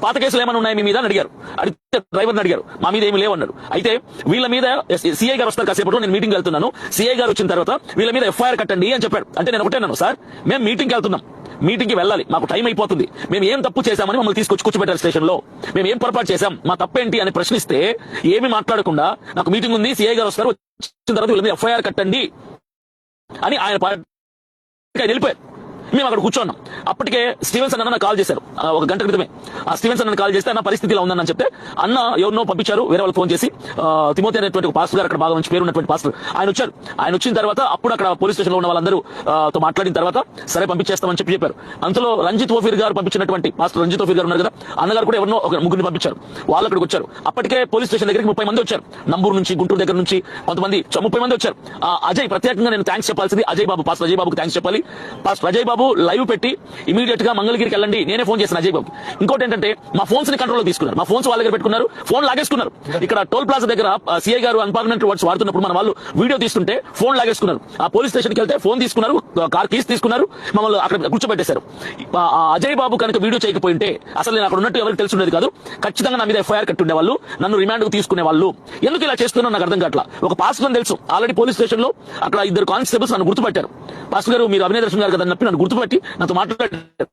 పాత కేసులు ఏమైనా ఉన్నాయి మీ మీద అని అడిగారు. అడిగితే డ్రైవర్ని అడిగారు, మా మీద ఏమి లేవన్నాడు. అయితే వీళ్ళ మీద సిఐ గారు వస్తారు కాసేపట్లో, నేను మీటింగ్ వెళ్తున్నాను, సిఐ గారు వచ్చిన తర్వాత వీళ్ళ మీద ఎఫ్ఐఆర్ కట్టండి అని చెప్పాడు. అంటే నేను ఒకటే అన్నాను, సార్ మేము మీటింగ్కి వెళ్తున్నాం, మీటింగ్కి వెళ్ళాలి, మాకు టైం అయిపోతుంది, మేము ఏం తప్పు చేశామని మమ్మల్ని తీసుకొచ్చి కూర్చోబెట్టారు స్టేషన్ లో, మేము ఏం పొరపాటు చేశాం, మా తప్పేంటి అని ప్రశ్నిస్తే ఏమి మాట్లాడకుండా నాకు మీటింగ్ ఉంది, సిఐ గారు వస్తారు, వచ్చిన తర్వాత వీళ్ళ మీద ఎఫ్ఐఆర్ కట్టండి అని ఆయన వెళ్ళిపోయారు. మేము అక్కడ కూర్చోన్నాం. అప్పటికే స్టీవెన్సన్ అన్న కాల్ చేశారు ఒక గంట క్రితమే. ఆ స్టీవెన్సన్ అన్న కాల్ చేస్తే అన్న పరిస్థితి ఇలా ఉందని చెప్తే అన్న ఎవరినో పంపించారు, వేరే వాళ్ళు ఫోన్ చేసి తిమోతి అనేటువంటి ఒక పాస్టర్ గారు, అక్కడ బాగా మంచి పేరు ఉన్నటువంటి పాస్టర్, ఆయన వచ్చారు. ఆయన వచ్చిన తర్వాత అప్పుడు అక్కడ పోలీస్ స్టేషన్ లో ఉన్న వాళ్ళందరూ తో మాట్లాడిన తర్వాత సరే పంపించేస్తామని చెప్పారు. అంతలో రంజిత్ ఓఫీర్ గారు పంపించినటువంటి పాస్టర్ రంజిత్ ఓఫీర్ గారు ఉన్నారు కదా, అన్నగారు కూడా ఎవరినో ఒక ముగ్గురిని పంపించారు. వాళ్ళు అక్కడికి వచ్చారు. అప్పటికే పోలీస్ స్టేషన్ దగ్గరికి 30 మంది వచ్చారు. నంబూరు నుంచి, గుంటూరు దగ్గర నుంచి కొంతమంది 30 మంది వచ్చారు. అజయ్, ప్రత్యేకంగా నేను థ్యాంక్స్ చెప్పాల్సింది అజయ్ బాబు, పాస్టర్ అజయ్ బాబుకి థ్యాంక్స్ చెప్పాలి. పాస్టర్ అజయ్ బాబు లైవ్ పెట్టి ఇమీడియట్ గా మంగళగిరికి వెళ్ళండి, నేనే ఫోన్ చేశాను అజయ్ బాబు. ఇంకోటి ఏంటంటే మా ఫోన్స్ ని కంట్రోల్ లో తీసుకున్నారు, మా ఫోన్స్ వాళ్ళ దగ్గర పెట్టుకున్నారు, ఫోన్ లాగేసుకున్నారు. ఇక్కడ టోల్ ప్లాజా దగ్గర సిఐ గారు అన్పార్లమెంటరీ వర్డ్స్ వాడుతున్నప్పుడు మన వాళ్ళు వీడియో తీస్తుంటే ఫోన్ లాగేసుకున్నారు. ఆ పోలీస్ స్టేషన్కి వెళ్తే ఫోన్ తీసుకున్నారు, కార్ కీస్ తీసుకున్నారు, మమ్మల్ని అక్కడ కూర్చోబెట్టేశారు. అజయ్ బాబు కనుక వీడియో చేయకపోయింటే అసలు నేను అక్కడ ఉన్నట్టు ఎవరికి తెలుసుండేది కాదు. ఖచ్చితంగా నా మీద ఎఫ్ఐఆర్ కట్టుండే వాళ్ళు, నన్ను రిమాండ్ కు తీసుకునే వాళ్ళు. ఎందుకు ఇలా చేస్తున్నారో నాకు అర్థం కావట్లా. ఒక పాస్టర్ అని తెలుసు, ఆల్రెడీ పోలీస్ స్టేషన్ లో అక్కడ 2 కానిస్టేబుల్స్ నన్ను గుర్తుపట్టారు. పాస్టర్ గారు మీరు అభినయ దర్శన్ గారు కదా నన్ను గుర్తుపట్టి నాతో మాట్లాడారు.